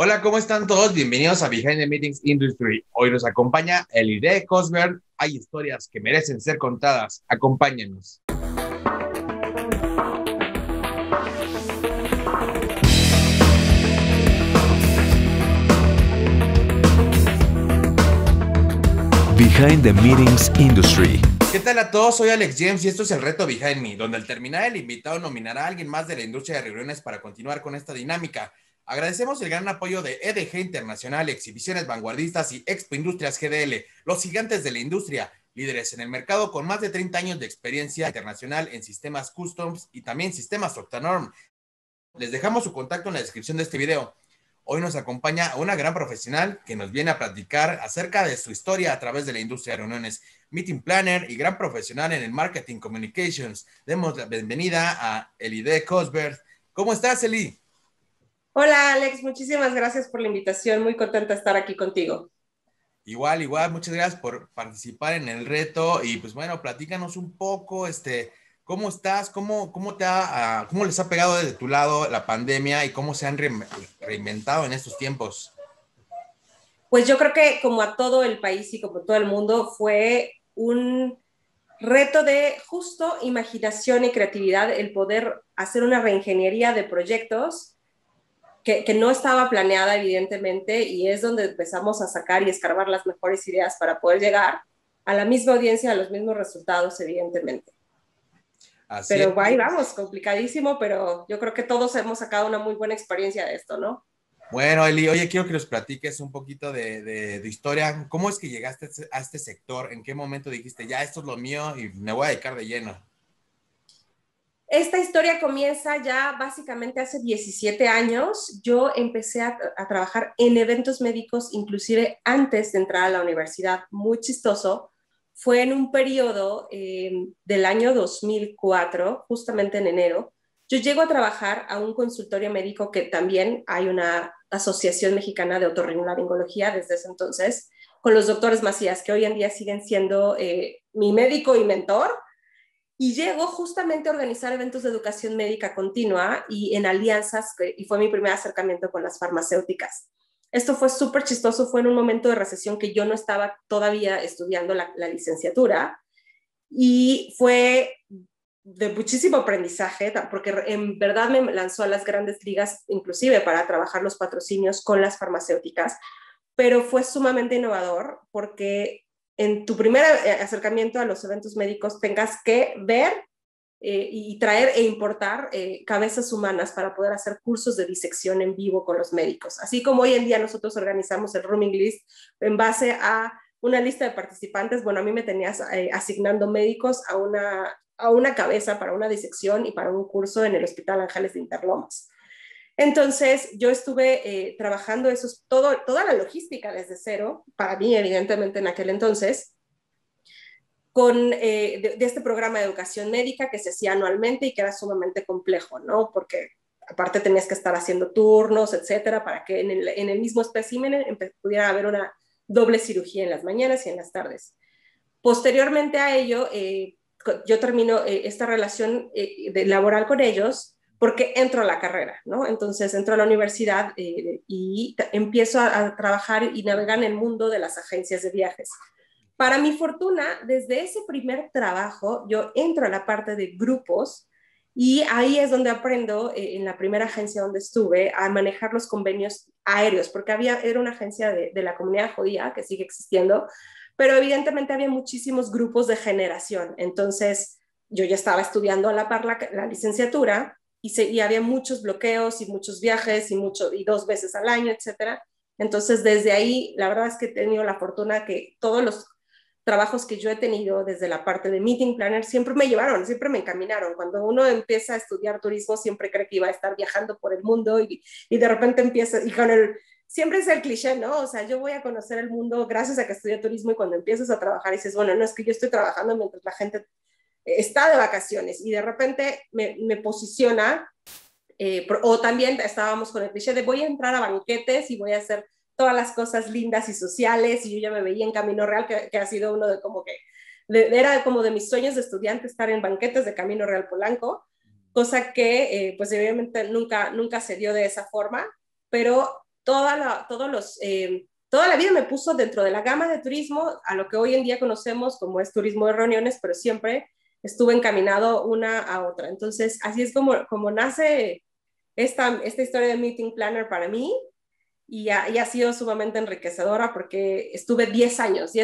Hola, ¿cómo están todos? Bienvenidos a Behind the Meetings Industry. Hoy nos acompaña Elide Cosberg. Hay historias que merecen ser contadas. Acompáñenos. Behind the Meetings Industry. ¿Qué tal a todos? Soy Alex James y esto es el reto Behind Me, donde al terminar el invitado nominará a alguien más de la industria de reuniones para continuar con esta dinámica. Agradecemos el gran apoyo de EDG Internacional, Exhibiciones Vanguardistas y Expo Industrias GDL, los gigantes de la industria, líderes en el mercado con más de 30 años de experiencia internacional en sistemas customs y también sistemas Octanorm. Les dejamos su contacto en la descripción de este video. Hoy nos acompaña una gran profesional que nos viene a platicar acerca de su historia a través de la industria de reuniones, meeting planner y gran profesional en el marketing communications. Demos la bienvenida a Elide Cosberg. ¿Cómo estás, Eli? Hola Alex, muchísimas gracias por la invitación, muy contenta de estar aquí contigo. Igual, muchas gracias por participar en el reto y pues bueno, platícanos un poco, ¿cómo estás? ¿Cómo les ha pegado desde tu lado la pandemia y cómo se han reinventado en estos tiempos? Pues yo creo que como a todo el país y como todo el mundo fue un reto de justo imaginación y creatividad el poder hacer una reingeniería de proyectos que no estaba planeada evidentemente y es donde empezamos a sacar y escarbar las mejores ideas para poder llegar a la misma audiencia, a los mismos resultados evidentemente. Así es. Pero ahí vamos, complicadísimo, pero yo creo que todos hemos sacado una muy buena experiencia de esto, ¿no? Bueno, Eli, oye, quiero que nos platiques un poquito de historia. ¿Cómo es que llegaste a este sector? ¿En qué momento dijiste, ya, esto es lo mío y me voy a dedicar de lleno? Esta historia comienza ya básicamente hace 17 años. Yo empecé a trabajar en eventos médicos, inclusive antes de entrar a la universidad. Muy chistoso. Fue en un periodo del año 2004, justamente en enero. Yo llego a trabajar a un consultorio médico que también hay una Asociación Mexicana de Otorrinolaringología desde ese entonces, con los doctores Macías, que hoy en día siguen siendo mi médico y mentor. Y llego justamente a organizar eventos de educación médica continua y en alianzas, y fue mi primer acercamiento con las farmacéuticas. Esto fue súper chistoso, fue en un momento de recesión que yo no estaba todavía estudiando la licenciatura y fue de muchísimo aprendizaje, porque en verdad me lanzó a las grandes ligas, inclusive para trabajar los patrocinios con las farmacéuticas, pero fue sumamente innovador porque en tu primer acercamiento a los eventos médicos tengas que ver y traer e importar cabezas humanas para poder hacer cursos de disección en vivo con los médicos. Así como hoy en día nosotros organizamos el rooming list en base a una lista de participantes, bueno, a mí me tenías asignando médicos a una cabeza para una disección y para un curso en el Hospital Ángeles de Interlomas. Entonces, yo estuve trabajando toda la logística desde cero, para mí, evidentemente, en aquel entonces, de este programa de educación médica que se hacía anualmente y que era sumamente complejo, ¿no? Porque aparte tenías que estar haciendo turnos, etcétera, para que en el mismo espécimen pudiera haber una doble cirugía en las mañanas y en las tardes. Posteriormente a ello, yo termino esta relación laboral con ellos porque entro a la carrera, ¿no? Entonces entro a la universidad y empiezo a trabajar y navegar en el mundo de las agencias de viajes. Para mi fortuna, desde ese primer trabajo, yo entro a la parte de grupos y ahí es donde aprendo, en la primera agencia donde estuve, a manejar los convenios aéreos, porque era una agencia de la comunidad judía que sigue existiendo, pero evidentemente había muchísimos grupos de generación. Entonces, yo ya estaba estudiando a la par la licenciatura y había muchos bloqueos y muchos viajes y 2 veces al año, etcétera. Entonces, desde ahí, la verdad es que he tenido la fortuna que todos los trabajos que yo he tenido desde la parte de meeting planner siempre me llevaron, siempre me encaminaron. Cuando uno empieza a estudiar turismo, siempre cree que iba a estar viajando por el mundo y de repente empieza, y con siempre es el cliché, ¿no? O sea, yo voy a conocer el mundo gracias a que estudié turismo y cuando empiezas a trabajar dices, bueno, no es que yo estoy trabajando mientras la gente está de vacaciones y de repente me posiciona, o también estábamos con el cliché de voy a entrar a banquetes y voy a hacer todas las cosas lindas y sociales y yo ya me veía en Camino Real, que ha sido uno de como que, era como de mis sueños de estudiante estar en banquetes de Camino Real Polanco, cosa que pues obviamente nunca se dio de esa forma, pero toda la vida me puso dentro de la gama de turismo a lo que hoy en día conocemos como es turismo de reuniones, pero siempre estuve encaminado una a otra. Entonces, así es como nace esta historia de Meeting Planner para mí y ha sido sumamente enriquecedora porque estuve 10 años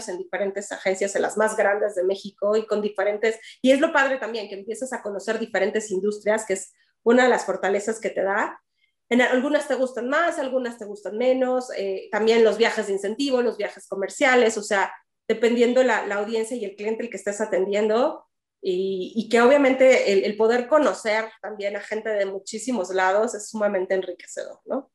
en diferentes agencias, en las más grandes de México y con diferentes, y es lo padre también, que empiezas a conocer diferentes industrias, que es una de las fortalezas que te da. En algunas te gustan más, algunas te gustan menos, también los viajes de incentivo, los viajes comerciales, o sea, dependiendo la audiencia y el cliente el que estés atendiendo, y que obviamente el poder conocer también a gente de muchísimos lados es sumamente enriquecedor, ¿no?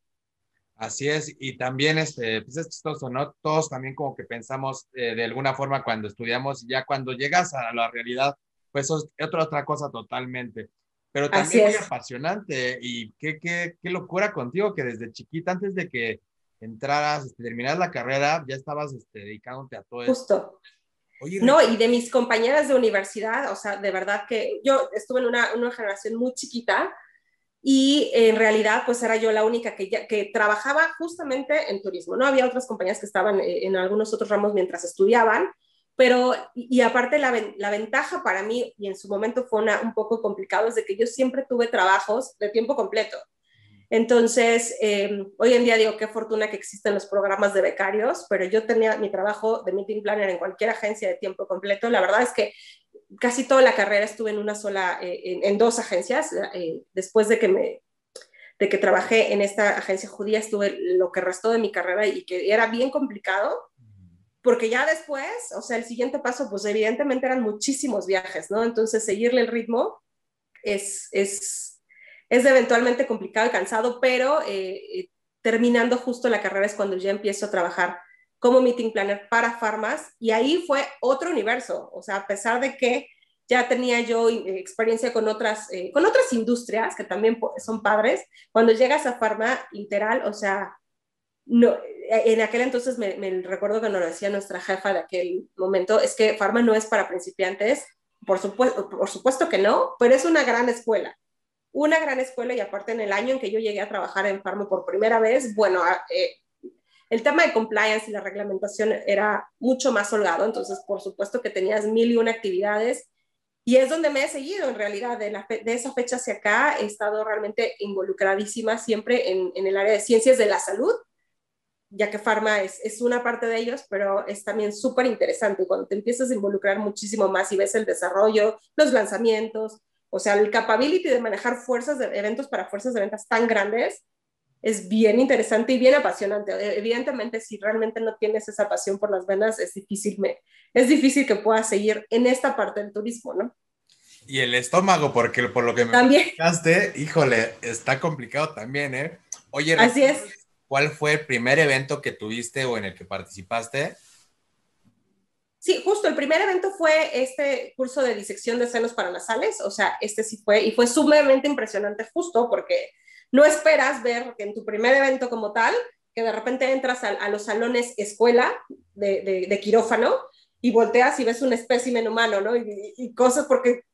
Así es, y también pues es chistoso, ¿no? Todos también como que pensamos de alguna forma cuando estudiamos, y ya cuando llegas a la realidad, pues es otra cosa totalmente. Pero Así también muy es, apasionante, y qué locura contigo que desde chiquita, antes de que entraras, terminaras la carrera, ya estabas dedicándote a todo esto. justo. Oye, No, y de mis compañeras de universidad, o sea, de verdad que yo estuve en una generación muy chiquita y en realidad pues era yo la única que trabajaba justamente en turismo, ¿no? Había otras compañías que estaban en algunos otros ramos mientras estudiaban, pero y aparte la ventaja para mí, y en su momento fue un poco complicado, es de que yo siempre tuve trabajos de tiempo completo. Entonces, hoy en día digo qué fortuna que existen los programas de becarios, pero yo tenía mi trabajo de meeting planner en cualquier agencia de tiempo completo. La verdad es que casi toda la carrera estuve en una sola, en dos agencias. Después de que trabajé en esta agencia judía, estuve lo que restó de mi carrera y que era bien complicado, porque ya después, o sea, el siguiente paso, pues evidentemente eran muchísimos viajes, ¿no? Entonces, seguirle el ritmo es, es, es eventualmente complicado y cansado, pero terminando justo la carrera es cuando ya empiezo a trabajar como meeting planner para farmas y ahí fue otro universo, o sea, a pesar de que ya tenía yo experiencia con otras industrias que también son padres, cuando llegas a farma, literal, o sea, no, en aquel entonces me recuerdo que nos lo decía nuestra jefa de aquel momento, es que farma no es para principiantes, por supuesto que no, pero es una gran escuela y aparte en el año en que yo llegué a trabajar en Farma por primera vez, bueno, el tema de compliance y la reglamentación era mucho más holgado, entonces por supuesto que tenías mil y una actividades y es donde me he seguido en realidad, de esa fecha hacia acá he estado realmente involucradísima siempre en el área de ciencias de la salud, ya que Pharma es una parte de ellos, pero es también súper interesante cuando te empiezas a involucrar muchísimo más y ves el desarrollo, los lanzamientos, o sea, el capability de manejar eventos para fuerzas de ventas tan grandes es bien interesante y bien apasionante. Evidentemente, si realmente no tienes esa pasión por las ventas, es difícil que puedas seguir en esta parte del turismo, ¿no? Y el estómago, porque por lo que me También, platicaste, híjole, está complicado también, ¿eh? Oye, así es. ¿recuerdas cuál fue el primer evento que tuviste o en el que participaste? Sí, justo el primer evento fue este curso de disección de senos paranasales, o sea, este sí fue, y fue sumamente impresionante justo porque no esperas ver que en tu primer evento como tal, que de repente entras a los salones escuela de quirófano y volteas y ves un espécimen humano, ¿no? Y cosas porque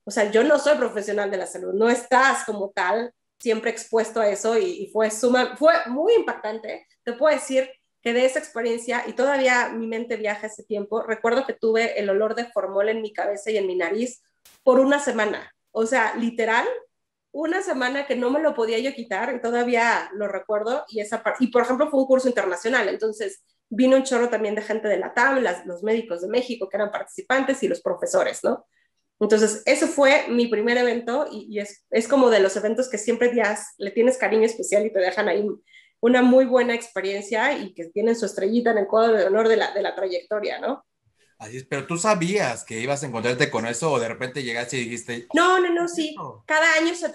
o sea, yo no soy profesional de la salud, no estás como tal siempre expuesto a eso y fue muy impactante. Te puedo decir que de esa experiencia, y todavía mi mente viaja ese tiempo, recuerdo que tuve el olor de formol en mi cabeza y en mi nariz por una semana. O sea, literal, una semana que no me lo podía yo quitar y todavía lo recuerdo. Y por ejemplo, fue un curso internacional, entonces vino un chorro también de gente de la TAM, los médicos de México que eran participantes y los profesores, ¿no? Entonces, ese fue mi primer evento y es como de los eventos que siempre le tienes cariño especial y te dejan ahí una muy buena experiencia y que tienen su estrellita en el cuadro de honor de la trayectoria, ¿no? Así es, pero tú sabías que ibas a encontrarte con eso o de repente llegaste y dijiste, No, no, ¿qué no, es sí. esto? Cada año se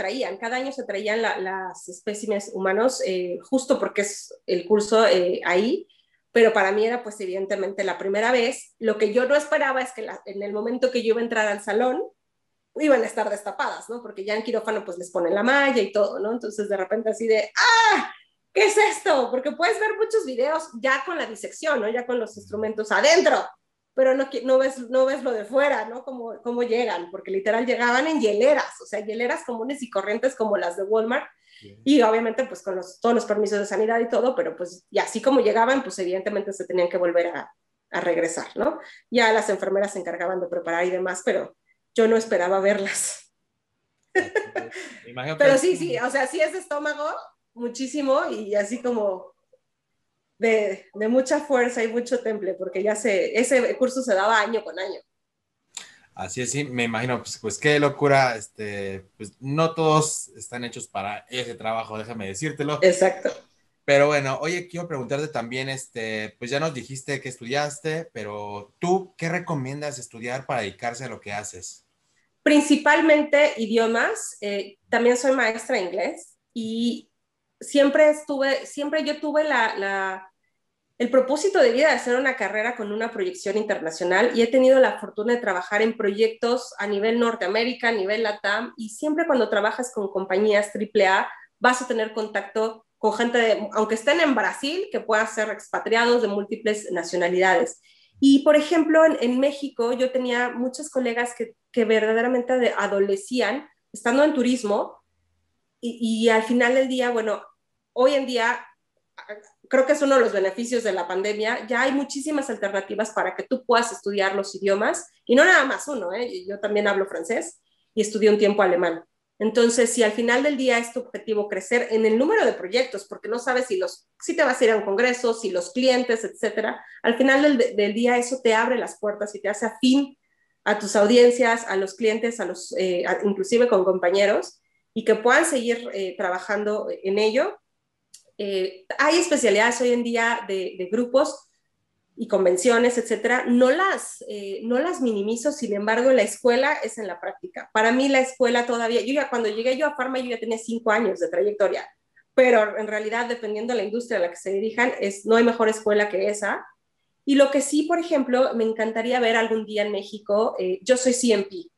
traían las espécimes humanos, justo porque es el curso ahí, pero para mí era pues evidentemente la primera vez. Lo que yo no esperaba es que en el momento que yo iba a entrar al salón, iban a estar destapadas, ¿no? Porque ya en quirófano pues les ponen la malla y todo, ¿no? Entonces de repente así de, ¡ah! ¿Qué es esto? Porque puedes ver muchos videos ya con la disección, ¿no? Ya con los instrumentos adentro. pero no ves lo de fuera, ¿no? Cómo llegan, porque literal llegaban en hieleras, o sea, hieleras comunes y corrientes como las de Walmart, y obviamente pues con todos los permisos de sanidad y todo, pero pues y así como llegaban, pues evidentemente se tenían que volver a regresar, ¿no? Ya las enfermeras se encargaban de preparar y demás, pero yo no esperaba verlas. Me imagino que Pero sí, o sea, sí es de estómago muchísimo y así como de mucha fuerza y mucho temple, porque ese curso se daba año con año. así es, sí, me imagino, pues qué locura, pues no todos están hechos para ese trabajo, déjame decírtelo. Exacto. Pero bueno, oye, quiero preguntarte también, pues ya nos dijiste que estudiaste, pero tú, ¿qué recomiendas estudiar para dedicarse a lo que haces? Principalmente idiomas, también soy maestra de inglés y siempre yo tuve el propósito de vida de hacer una carrera con una proyección internacional y he tenido la fortuna de trabajar en proyectos a nivel Norteamérica, a nivel LATAM, y siempre cuando trabajas con compañías AAA vas a tener contacto con gente, aunque estén en Brasil, que puedan ser expatriados de múltiples nacionalidades. Y, por ejemplo, en México yo tenía muchos colegas que verdaderamente adolecían estando en turismo y al final del día, bueno, hoy en día creo que es uno de los beneficios de la pandemia. Ya hay muchísimas alternativas para que tú puedas estudiar los idiomas y no nada más uno, ¿eh? Yo también hablo francés y estudié un tiempo alemán. Entonces, si al final del día es tu objetivo crecer en el número de proyectos, porque no sabes si te vas a ir a un congreso, si los clientes, etcétera, al final del día eso te abre las puertas y te hace afín a tus audiencias, a los clientes, inclusive con compañeros, y que puedan seguir trabajando en ello. Hay especialidades hoy en día de grupos y convenciones, etcétera. No las minimizo, sin embargo, la escuela es en la práctica. Para mí la escuela todavía, cuando llegué yo a Pharma, yo ya tenía 5 años de trayectoria, pero en realidad, dependiendo de la industria a la que se dirijan, no hay mejor escuela que esa. Y lo que sí, por ejemplo, me encantaría ver algún día en México, yo soy CMP.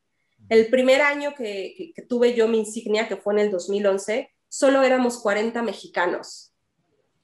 El primer año que tuve yo mi insignia, que fue en el 2011, solo éramos 40 mexicanos.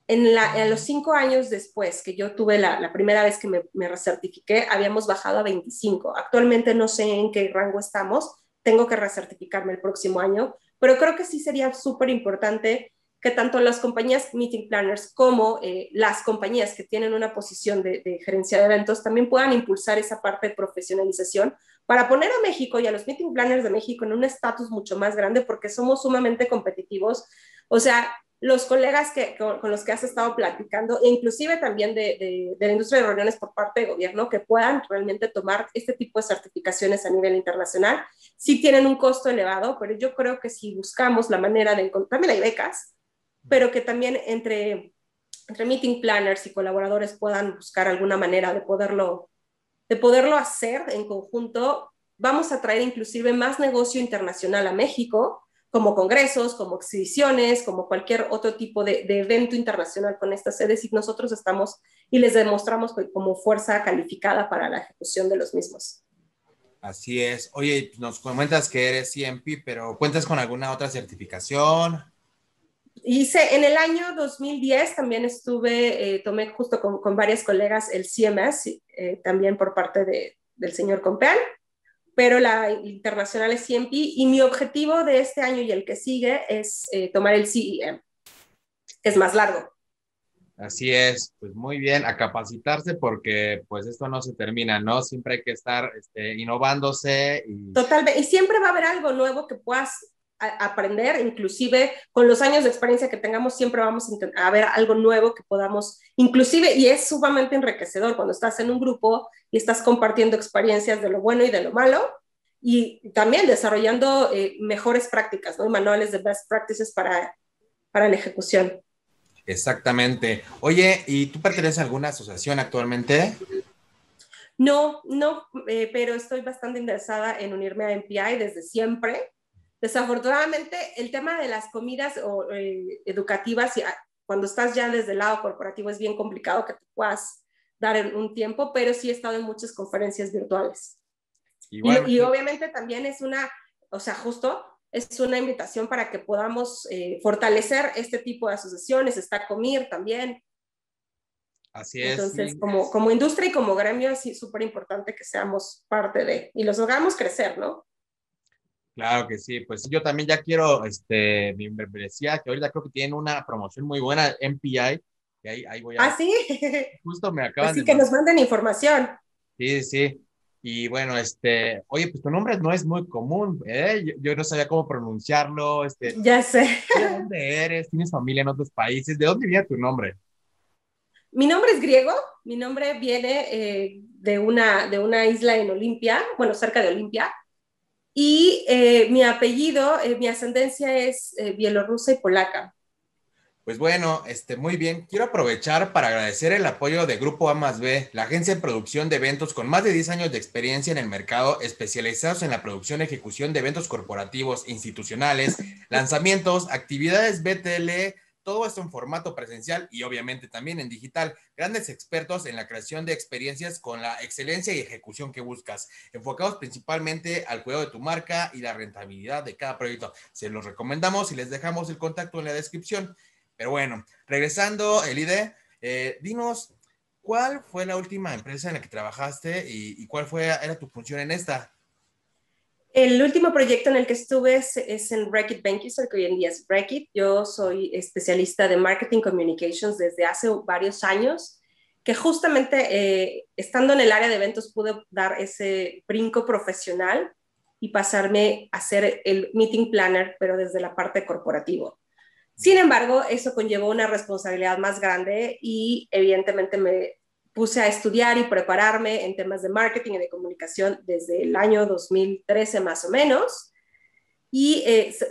En los 5 años después que yo tuve la primera vez que me recertifiqué, habíamos bajado a 25. Actualmente no sé en qué rango estamos, tengo que recertificarme el próximo año, pero creo que sí sería súper importante que tanto las compañías meeting planners como las compañías que tienen una posición de gerencia de eventos también puedan impulsar esa parte de profesionalización para poner a México y a los meeting planners de México en un estatus mucho más grande porque somos sumamente competitivos. O sea, los colegas con los que has estado platicando, e inclusive también de la industria de reuniones por parte de gobierno, que puedan realmente tomar este tipo de certificaciones a nivel internacional, sí tienen un costo elevado, pero yo creo que si buscamos la manera de encontrar, también hay becas, pero que también entre meeting planners y colaboradores puedan buscar alguna manera de poderlo hacer en conjunto, vamos a traer inclusive más negocio internacional a México, como congresos, como exhibiciones, como cualquier otro tipo de evento internacional con estas sedes, y nosotros estamos y les demostramos como fuerza calificada para la ejecución de los mismos. Así es. Oye, nos comentas que eres CMP, pero ¿cuentas con alguna otra certificación? En el año 2010 también tomé justo con varias colegas el CMS, también por parte del señor Compeán, pero la internacional es CMP y mi objetivo de este año y el que sigue es tomar el CEM, que es más largo. Así es, pues muy bien, a capacitarse porque pues esto no se termina, ¿no? Siempre hay que estar innovándose y Totalmente, y siempre va a haber algo nuevo que puedas aprender, inclusive con los años de experiencia que tengamos, siempre vamos a ver algo nuevo que podamos, inclusive, y es sumamente enriquecedor cuando estás en un grupo y estás compartiendo experiencias de lo bueno y de lo malo, y también desarrollando mejores prácticas, ¿no? Y manuales de best practices para la ejecución. exactamente. Oye, ¿y tú perteneces a alguna asociación actualmente? No, pero estoy bastante interesada en unirme a MPI desde siempre. Desafortunadamente, el tema de las comidas educativas, cuando estás ya desde el lado corporativo, es bien complicado que te puedas dar en un tiempo, pero sí he estado en muchas conferencias virtuales. Y Igualmente. obviamente también o sea, justo es una invitación para que podamos fortalecer este tipo de asociaciones. Está Comir también. Así es, Entonces, sí. como industria y como gremio, sí, súper importante que seamos parte de, y los hagamos crecer, ¿no? Claro que sí, pues yo también ya quiero mi membresía, que ahorita creo que tienen una promoción muy buena, MPI, y ahí voy a Ah, ver. sí. Justo me Pues acaban de sí, que mandar. nos manden información. Sí, sí. Y bueno, oye, pues tu nombre no es muy común, ¿eh? Yo no sabía cómo pronunciarlo, Ya sé. ¿de dónde eres? ¿Tienes familia en otros países? ¿De dónde viene tu nombre? Mi nombre es griego, mi nombre viene de una isla en Olimpia, bueno, cerca de Olimpia, y mi apellido, mi ascendencia es bielorrusa y polaca. Pues bueno, muy bien. Quiero aprovechar para agradecer el apoyo de Grupo A más B, la agencia de producción de eventos con más de 10 años de experiencia en el mercado, especializados en la producción y ejecución de eventos corporativos, institucionales, lanzamientos, actividades BTL, todo esto en formato presencial y obviamente también en digital. Grandes expertos en la creación de experiencias con la excelencia y ejecución que buscas, enfocados principalmente al cuidado de tu marca y la rentabilidad de cada proyecto. Se los recomendamos y les dejamos el contacto en la descripción. Pero bueno, regresando, Elide, dinos, ¿cuál fue la última empresa en la que trabajaste y cuál era tu función en esta? El último proyecto en el que estuve es en Reckitt Benckiser, que hoy en día es Reckitt. Yo soy especialista de Marketing Communications desde hace varios años, que justamente estando en el área de eventos pude dar ese brinco profesional y pasarme a ser el meeting planner, pero desde la parte corporativa. Sin embargo, eso conllevó una responsabilidad más grande y evidentemente me puse a estudiar y prepararme en temas de marketing y de comunicación desde el año 2013 más o menos y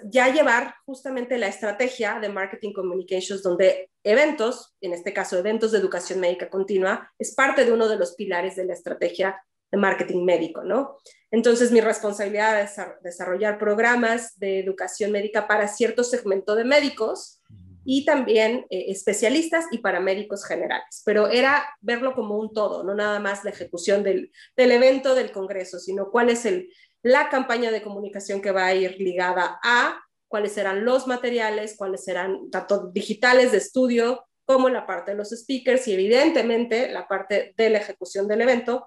ya llevar justamente la estrategia de marketing communications donde eventos, en este caso eventos de educación médica continua, es parte de uno de los pilares de la estrategia de marketing médico, ¿no? Entonces mi responsabilidad es desarrollar programas de educación médica para cierto segmento de médicos y también especialistas y paramédicos generales, pero era verlo como un todo, no nada más la ejecución del evento del congreso, sino cuál es la campaña de comunicación que va a ir ligada a cuáles serán los materiales, cuáles serán tanto digitales de estudio como la parte de los speakers y evidentemente la parte de la ejecución del evento,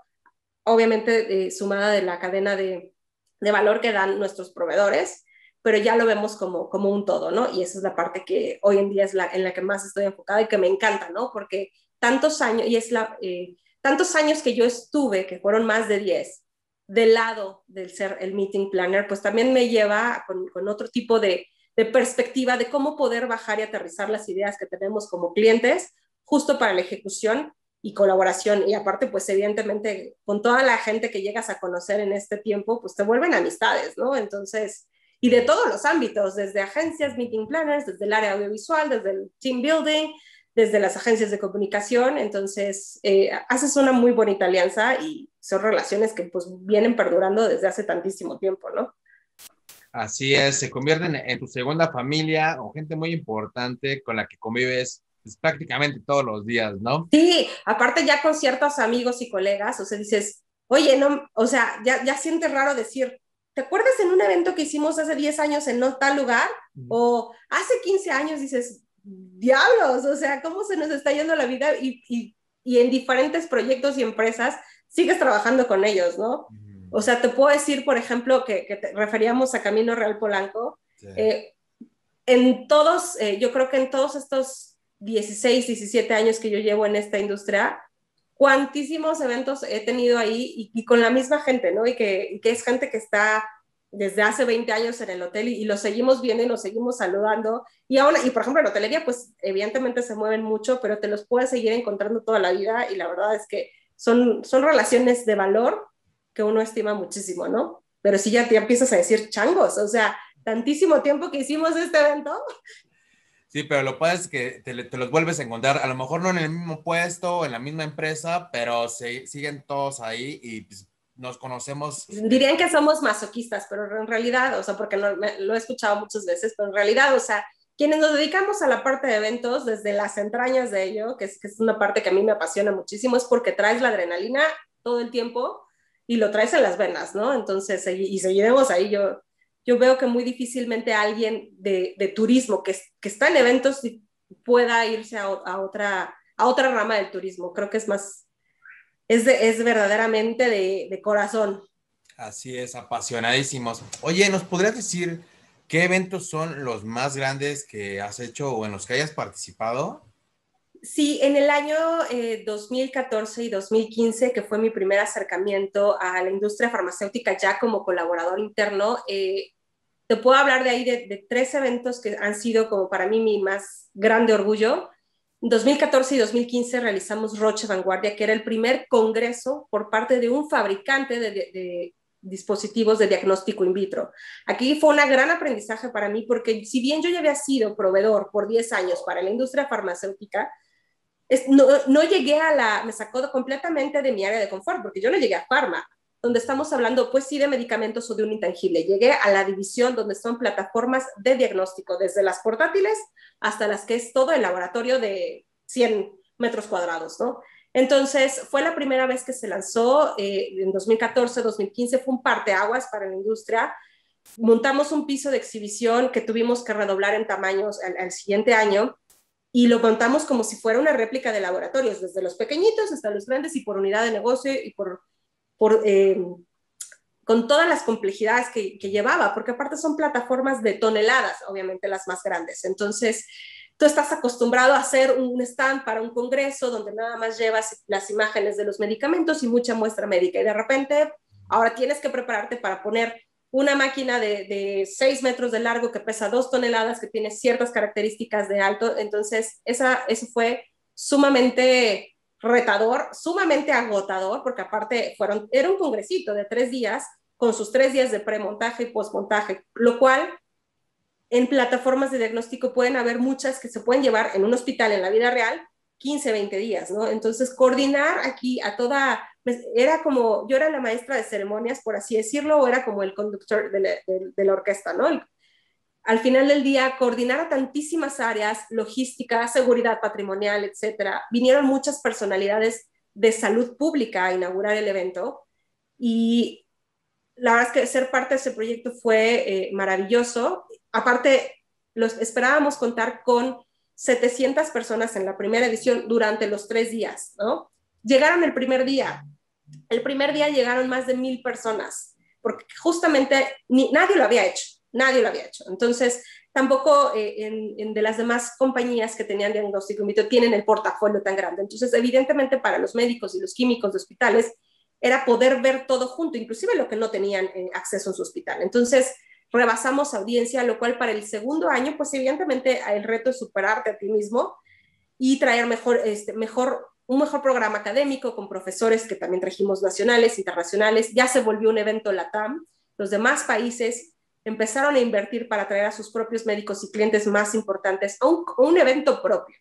obviamente sumada de la cadena de valor que dan nuestros proveedores, pero ya lo vemos como un todo, ¿no? Y esa es la parte que hoy en día es en la que más estoy enfocada y que me encanta, ¿no? Porque tantos años, tantos años que yo estuve, que fueron más de 10 del lado del ser el meeting planner, pues también me lleva con otro tipo de perspectiva de cómo poder bajar y aterrizar las ideas que tenemos como clientes justo para la ejecución y colaboración. Y aparte, pues evidentemente, con toda la gente que llegas a conocer en este tiempo, pues te vuelven amistades, ¿no? Entonces, y de todos los ámbitos, desde agencias, meeting planners, desde el área audiovisual, desde el team building, desde las agencias de comunicación. Entonces, haces una muy bonita alianza y son relaciones que pues vienen perdurando desde hace tantísimo tiempo, ¿no? Así es, se convierten en tu segunda familia o gente muy importante con la que convives pues, prácticamente todos los días, ¿no? Sí, aparte ya con ciertos amigos y colegas, o sea, dices, oye, no, o sea, ya sientes raro decir, ¿te acuerdas en un evento que hicimos hace 10 años en no tal lugar? O hace 15 años dices, diablos, o sea, ¿cómo se nos está yendo la vida? Y en diferentes proyectos y empresas sigues trabajando con ellos, ¿no? O sea, te puedo decir, por ejemplo, que te referíamos a Camino Real Polanco, Sí. yo creo que en todos estos 16, 17 años que yo llevo en esta industria, cuantísimos eventos he tenido ahí y con la misma gente, ¿no? Y que es gente que está desde hace 20 años en el hotel y lo seguimos viendo y nos seguimos saludando. Y por ejemplo, en hotelería, pues evidentemente se mueven mucho, pero te los puedes seguir encontrando toda la vida y la verdad es que son relaciones de valor que uno estima muchísimo, ¿no? Pero si ya te empiezas a decir changos, o sea, tantísimo tiempo que hicimos este evento. Sí, pero lo padre es que te los vuelves a encontrar, a lo mejor no en el mismo puesto, en la misma empresa, pero siguen todos ahí y pues, nos conocemos. Dirían que somos masoquistas, pero en realidad, o sea, porque lo he escuchado muchas veces, pero en realidad, o sea, quienes nos dedicamos a la parte de eventos, desde las entrañas de ello, que es una parte que a mí me apasiona muchísimo, es porque traes la adrenalina todo el tiempo y lo traes en las venas, ¿no? Entonces, y seguiremos ahí. Yo veo que muy difícilmente alguien de turismo que está en eventos pueda irse a otra a otra rama del turismo. Creo que es más, es verdaderamente de corazón. Así es, apasionadísimos. Oye, ¿nos podrías decir qué eventos son los más grandes que has hecho o en los que hayas participado? Sí, en el año 2014 y 2015, que fue mi primer acercamiento a la industria farmacéutica ya como colaborador interno, te puedo hablar de ahí de 3 eventos que han sido como para mí mi más grande orgullo. En 2014 y 2015 realizamos Roche Vanguardia, que era el primer congreso por parte de un fabricante de dispositivos de diagnóstico in vitro. Aquí fue un gran aprendizaje para mí porque si bien yo ya había sido proveedor por 10 años para la industria farmacéutica, no llegué me sacó completamente de mi área de confort, porque yo no llegué a Pharma, donde estamos hablando, pues sí, de medicamentos o de un intangible. Llegué a la división donde son plataformas de diagnóstico, desde las portátiles hasta las que es todo el laboratorio de 100 metros cuadrados, ¿no? Entonces, fue la primera vez que se lanzó en 2014, 2015, fue un parteaguas para la industria. Montamos un piso de exhibición que tuvimos que redoblar en tamaños al siguiente año, y lo contamos como si fuera una réplica de laboratorios, desde los pequeñitos hasta los grandes y por unidad de negocio y con todas las complejidades que llevaba, porque aparte son plataformas de toneladas, obviamente las más grandes. Entonces, tú estás acostumbrado a hacer un stand para un congreso donde nada más llevas las imágenes de los medicamentos y mucha muestra médica, y de repente ahora tienes que prepararte para poner una máquina de 6 metros de largo que pesa 2 toneladas, que tiene ciertas características de alto. Entonces, eso fue sumamente retador, sumamente agotador, porque aparte era un congresito de 3 días, con sus 3 días de premontaje y postmontaje, lo cual en plataformas de diagnóstico pueden haber muchas que se pueden llevar en un hospital en la vida real 15, 20 días, ¿no? Entonces, coordinar aquí era como, yo era la maestra de ceremonias, por así decirlo, o era como el conductor de la orquesta, ¿no? Al final del día, coordinar a tantísimas áreas, logística, seguridad patrimonial, etcétera. Vinieron muchas personalidades de salud pública a inaugurar el evento, y la verdad es que ser parte de ese proyecto fue maravilloso. Aparte, esperábamos contar con 700 personas en la primera edición durante los 3 días, ¿no? Llegaron el primer día. El primer día llegaron más de 1000 personas, porque justamente nadie lo había hecho, nadie lo había hecho. Entonces, tampoco de las demás compañías que tenían diagnóstico in vitro tienen el portafolio tan grande. Entonces, evidentemente, para los médicos y los químicos de hospitales, era poder ver todo junto, inclusive lo que no tenían acceso en su hospital. Entonces, rebasamos audiencia, lo cual para el segundo año, pues evidentemente el reto es superarte a ti mismo y traer un mejor programa académico con profesores que también trajimos nacionales, internacionales. Ya se volvió un evento LATAM. Los demás países empezaron a invertir para traer a sus propios médicos y clientes más importantes a un evento propio,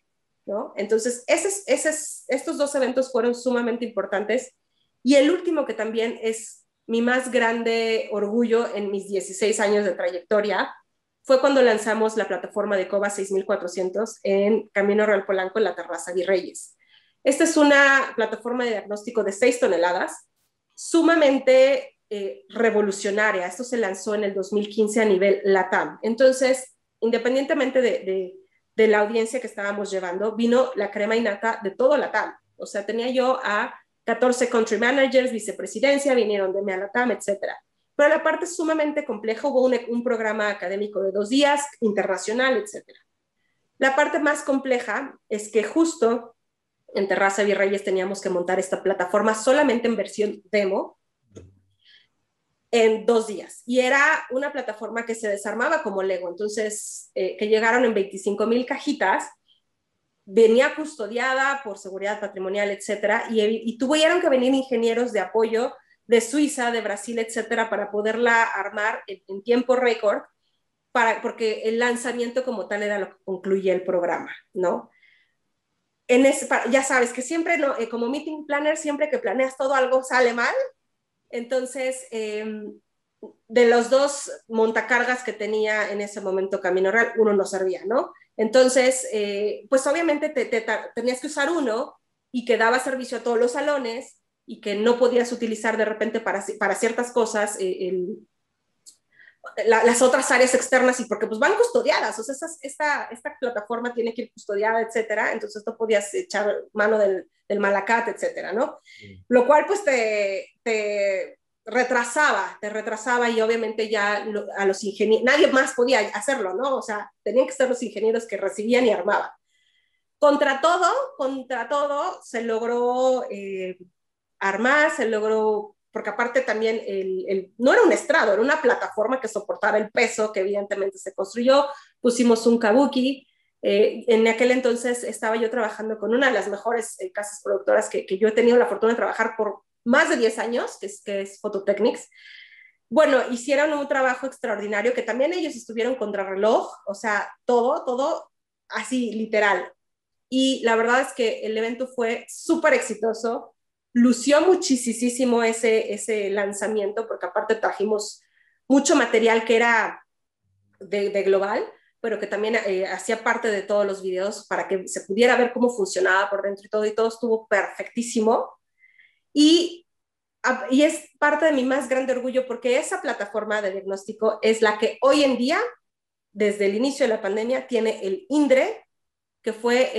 ¿no? Entonces, estos 2 eventos fueron sumamente importantes. Y el último, que también es mi más grande orgullo en mis 16 años de trayectoria, fue cuando lanzamos la plataforma de COBA 6400 en Camino Real Polanco, en la Terraza Virreyes. Esta es una plataforma de diagnóstico de 6 toneladas, sumamente revolucionaria. Esto se lanzó en el 2015 a nivel LATAM. Entonces, independientemente de la audiencia que estábamos llevando, vino la crema innata de todo LATAM. O sea, tenía yo a 14 country managers, vicepresidencia, vinieron de MEA-LATAM, etcétera. Pero la parte sumamente compleja, hubo un programa académico de 2 días, internacional, etcétera. La parte más compleja es que justo en Terraza Virreyes teníamos que montar esta plataforma solamente en versión demo en 2 días. Y era una plataforma que se desarmaba como Lego. Entonces, que llegaron en 25,000 cajitas, venía custodiada por seguridad patrimonial, etcétera, y tuvieron que venir ingenieros de apoyo de Suiza, de Brasil, etcétera, para poderla armar en tiempo récord, porque el lanzamiento como tal era lo que concluía el programa, ¿no? Ya sabes que siempre, ¿no? Como meeting planner, siempre que planeas todo, algo sale mal. Entonces, de los 2 montacargas que tenía en ese momento Camino Real, uno no servía, ¿no? Entonces, pues obviamente tenías que usar uno y que daba servicio a todos los salones y que no podías utilizar de repente para ciertas cosas las otras áreas externas y porque pues van custodiadas, o sea, esta plataforma tiene que ir custodiada, etcétera, entonces no podías echar mano del Malacat, etcétera, ¿no? Sí. Lo cual pues te retrasaba y obviamente ya a los ingenieros, nadie más podía hacerlo, ¿no? O sea, tenían que ser los ingenieros que recibían y armaban. Contra todo, se logró armar, se logró, porque aparte también no era un estrado, era una plataforma que soportara el peso que evidentemente se construyó, pusimos un kabuki, en aquel entonces estaba yo trabajando con una de las mejores casas productoras que yo he tenido la fortuna de trabajar por más de 10 años, que es Phototechnics. Bueno, hicieron un trabajo extraordinario, que también ellos estuvieron contrarreloj, o sea, todo así literal. Y la verdad es que el evento fue súper exitoso, lució muchísimo ese lanzamiento, porque aparte trajimos mucho material que era de global, pero que también hacía parte de todos los videos para que se pudiera ver cómo funcionaba por dentro y todo estuvo perfectísimo. Y es parte de mi más grande orgullo, porque esa plataforma de diagnóstico es la que hoy en día, desde el inicio de la pandemia, tiene el INDRE, que fue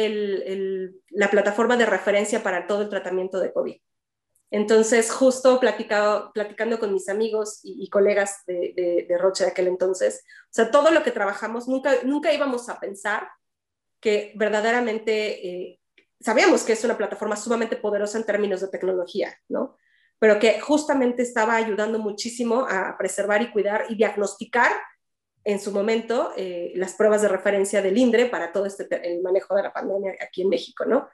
la plataforma de referencia para todo el tratamiento de COVID. Entonces, justo platicando con mis amigos y colegas de Roche de aquel entonces, o sea, todo lo que trabajamos, nunca íbamos a pensar que verdaderamente, sabíamos que es una plataforma sumamente poderosa en términos de tecnología, ¿no? Pero que justamente estaba ayudando muchísimo a preservar y cuidar y diagnosticar en su momento las pruebas de referencia del INDRE para todo el manejo de la pandemia aquí en México, ¿no?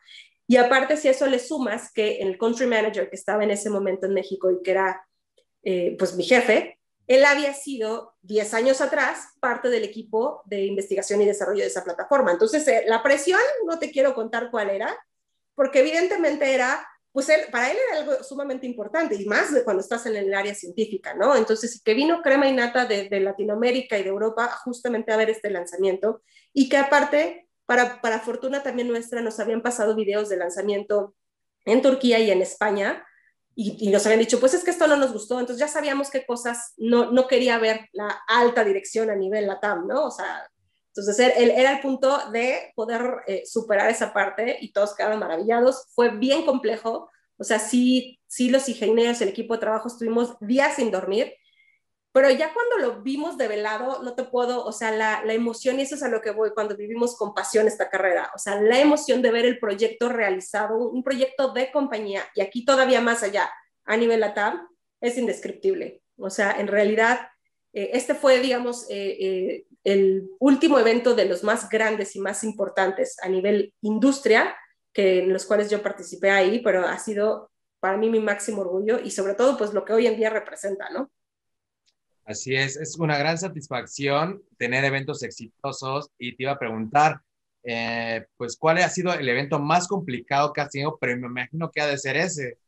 Y aparte, si a eso le sumas que el country manager que estaba en ese momento en México y que era pues mi jefe, él había sido 10 años atrás parte del equipo de investigación y desarrollo de esa plataforma. Entonces, la presión, no te quiero contar cuál era, porque evidentemente era, pues para él era algo sumamente importante, y más de cuando estás en el área científica, ¿no? Entonces, que vino crema y nata de Latinoamérica y de Europa justamente a ver este lanzamiento, y que aparte, para fortuna también nuestra, nos habían pasado videos de lanzamiento en Turquía y en España, y nos habían dicho, pues es que esto no nos gustó, entonces ya sabíamos qué cosas no quería ver la alta dirección a nivel LATAM, ¿no? O sea, entonces era el punto de poder superar esa parte y todos quedaron maravillados. Fue bien complejo, o sea, sí los ingenieros, el equipo de trabajo estuvimos días sin dormir, pero ya cuando lo vimos develado, no te puedo, o sea, la emoción, y eso es a lo que voy cuando vivimos con pasión esta carrera, o sea, la emoción de ver el proyecto realizado, un proyecto de compañía, y aquí todavía más allá, a nivel LATAM, es indescriptible. O sea, en realidad, este fue, digamos, el último evento de los más grandes y más importantes a nivel industria, en los cuales yo participé ahí, pero ha sido para mí mi máximo orgullo, y sobre todo, pues, lo que hoy en día representa, ¿no? Así es una gran satisfacción tener eventos exitosos, y te iba a preguntar, pues, ¿cuál ha sido el evento más complicado que has tenido? Pero me imagino que ha de ser ese.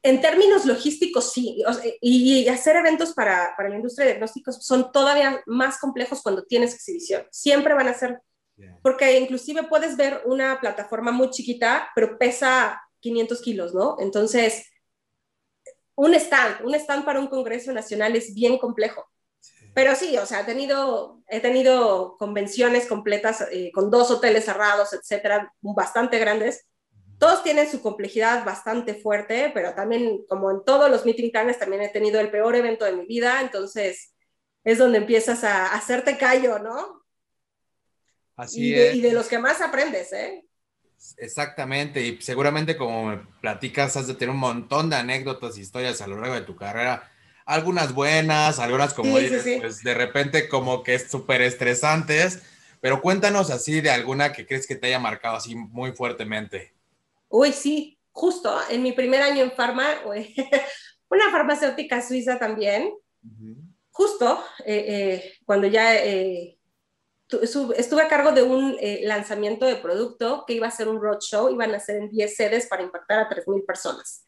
En términos logísticos, sí, y hacer eventos para la industria de diagnósticos son todavía más complejos cuando tienes exhibición. Siempre van a ser, porque inclusive puedes ver una plataforma muy chiquita, pero pesa 500 kilos, ¿no? Entonces, un stand para un congreso nacional es bien complejo. Pero sí, o sea, he tenido convenciones completas con 2 hoteles cerrados, etcétera, bastante grandes. Todos tienen su complejidad bastante fuerte, pero también, como en todos los meeting planners, también he tenido el peor evento de mi vida, entonces es donde empiezas a hacerte callo, ¿no? Así es. Y de los que más aprendes, ¿eh? Exactamente, y seguramente, como me platicas, has de tener un montón de anécdotas, historias a lo largo de tu carrera, algunas buenas, algunas, como Sí, dices, sí. pues de repente como que es súper estresantes, pero cuéntanos así de alguna que crees que te haya marcado así muy fuertemente. Uy, sí, justo en mi primer año en farma, una farmacéutica suiza también, justo cuando ya estuve a cargo de un lanzamiento de producto que iba a ser un roadshow, iban a ser en 10 sedes para impactar a 3,000 personas.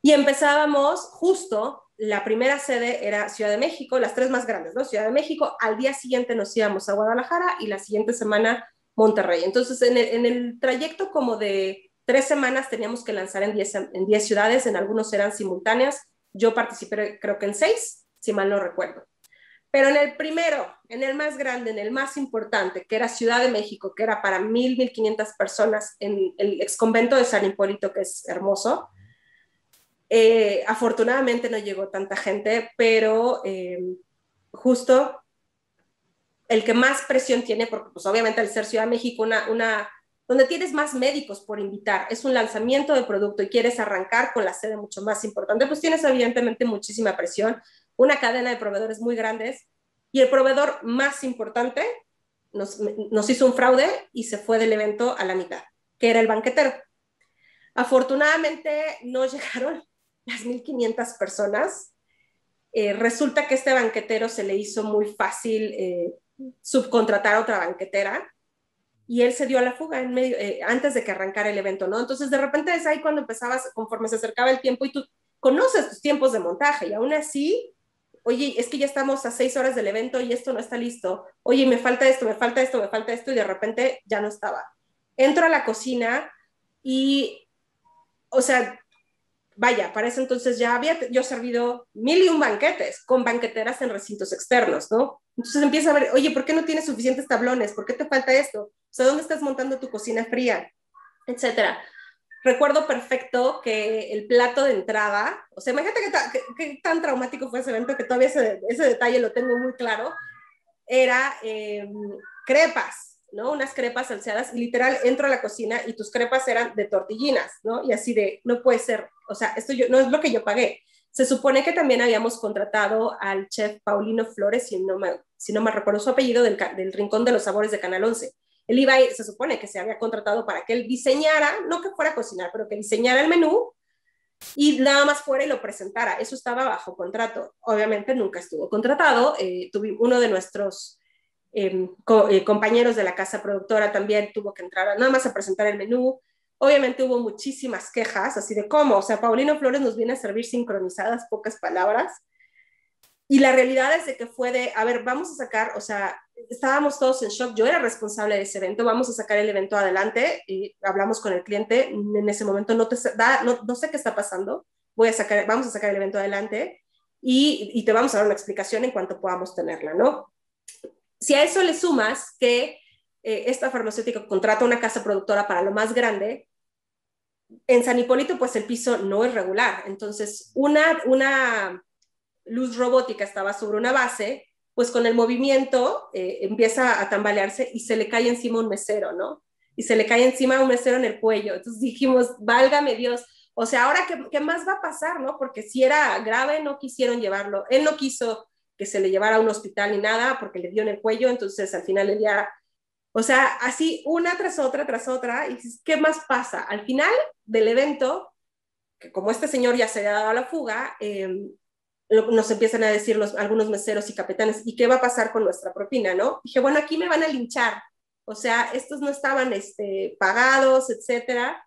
Y empezábamos justo, la primera sede era Ciudad de México, las 3 más grandes, ¿no? Ciudad de México, al día siguiente nos íbamos a Guadalajara y la siguiente semana Monterrey. Entonces, en el trayecto como de 3 semanas teníamos que lanzar en 10 ciudades, en algunos eran simultáneas. Yo participé creo que en 6, si mal no recuerdo. Pero en el primero, en el más grande, en el más importante, que era Ciudad de México, que era para 1,500 personas, en el exconvento de San Hipólito, que es hermoso, afortunadamente no llegó tanta gente, pero justo el que más presión tiene, porque pues obviamente al ser Ciudad de México donde tienes más médicos por invitar, es un lanzamiento de producto y quieres arrancar con la sede mucho más importante, pues tienes evidentemente muchísima presión, una cadena de proveedores muy grandes, y el proveedor más importante nos hizo un fraude y se fue del evento a la mitad, que era el banquetero. Afortunadamente no llegaron las 1,500 personas. Resulta que este banquetero se le hizo muy fácil subcontratar a otra banquetera y él se dio a la fuga antes de que arrancara el evento, ¿no? Entonces, de repente es ahí cuando empezabas, conforme se acercaba el tiempo y tú conoces tus tiempos de montaje y aún así, oye, es que ya estamos a 6 horas del evento y esto no está listo. Oye, me falta esto, me falta esto, me falta esto y de repente ya no estaba. Entro a la cocina y, o sea, vaya, para eso entonces ya había yo servido 1,001 banquetes con banqueteras en recintos externos, ¿no? Entonces empieza a ver, oye, ¿por qué no tienes suficientes tablones? ¿Por qué te falta esto? O sea, ¿dónde estás montando tu cocina fría? Etcétera. Recuerdo perfecto que el plato de entrada, o sea, imagínate que tan traumático fue ese evento que todavía ese detalle lo tengo muy claro, era crepas, ¿no? Unas crepas salseadas y literal entro a la cocina y tus crepas eran de tortillinas, ¿no? Y así de, no puede ser, o sea, esto no es lo que yo pagué. Se supone que también habíamos contratado al chef Paulino Flores, si no me recuerdo su apellido, del Rincón de los Sabores de Canal 11. Él iba a ir, se supone que se había contratado para que él diseñara, no que fuera a cocinar, pero que diseñara el menú y nada más fuera y lo presentara. Eso estaba bajo contrato. Obviamente nunca estuvo contratado. Uno de nuestros compañeros de la casa productora también tuvo que entrar nada más a presentar el menú. Obviamente hubo muchísimas quejas, así de cómo, o sea, Paulino Flores nos viene a servir sincronizadas, pocas palabras. Y la realidad es de que fue de, a ver, vamos a sacar, o sea, estábamos todos en shock, yo era responsable de ese evento, vamos a sacar el evento adelante, y hablamos con el cliente, en ese momento no sé qué está pasando, vamos a sacar el evento adelante y te vamos a dar una explicación en cuanto podamos tenerla, ¿no? Si a eso le sumas que esta farmacéutica contrata una casa productora para lo más grande, en San Hipólito pues el piso no es regular, entonces una luz robótica estaba sobre una base, pues con el movimiento empieza a tambalearse y se le cae encima un mesero, ¿no? Y se le cae encima un mesero en el cuello. Entonces dijimos, válgame Dios, o sea, ahora qué más va a pasar, ¿no? Porque si era grave, no quisieron llevarlo. Él no quiso que se le llevara a un hospital ni nada porque le dio en el cuello, entonces al final el día, o sea, así una tras otra, y dices, ¿qué más pasa? Al final del evento, que como este señor ya se había dado a la fuga, nos empiezan a decir algunos meseros y capitanes, ¿y qué va a pasar con nuestra propina, no? Dije, bueno, aquí me van a linchar, o sea, estos no estaban pagados, etcétera.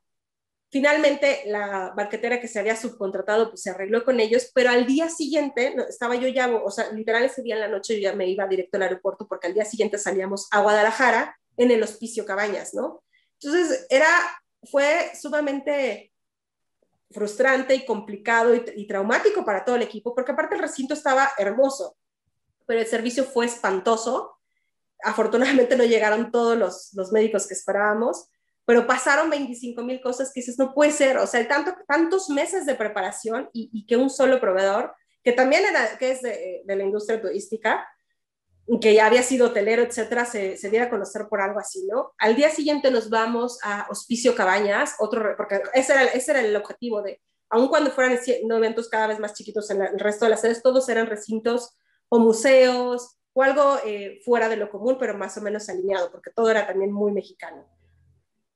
Finalmente, la banquetera que se había subcontratado, pues se arregló con ellos, pero al día siguiente, estaba yo ya, o sea, literal ese día en la noche yo ya me iba directo al aeropuerto porque al día siguiente salíamos a Guadalajara en el Hospicio Cabañas, ¿no? Entonces, fue sumamente frustrante y complicado y traumático para todo el equipo, porque aparte el recinto estaba hermoso, pero el servicio fue espantoso. Afortunadamente no llegaron todos los médicos que esperábamos, pero pasaron 25,000 cosas que dices, no puede ser, o sea, tantos meses de preparación y que un solo proveedor, que también que es de la industria turística, que ya había sido hotelero, etcétera, se diera a conocer por algo así, ¿no? Al día siguiente nos vamos a Hospicio Cabañas, porque ese era el objetivo aun cuando fueran eventos cada vez más chiquitos en el resto de las sedes, todos eran recintos o museos o algo fuera de lo común, pero más o menos alineado, porque todo era también muy mexicano.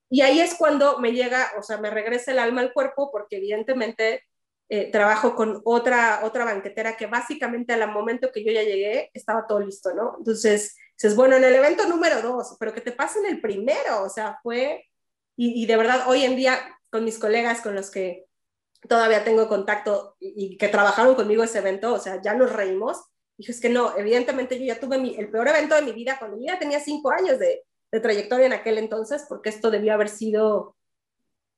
Y ahí es cuando me llega, o sea, me regresa el alma al cuerpo, porque evidentemente trabajo con otra banquetera que básicamente al momento que yo ya llegué estaba todo listo, ¿no? Entonces, dices, bueno, en el evento número 2, pero que te pase en el primero, o sea, y de verdad hoy en día con mis colegas con los que todavía tengo contacto y que trabajaron conmigo ese evento, o sea, ya nos reímos, dije, es que no, evidentemente yo ya tuve el peor evento de mi vida cuando yo ya tenía 5 años de trayectoria en aquel entonces, porque esto debió haber sido,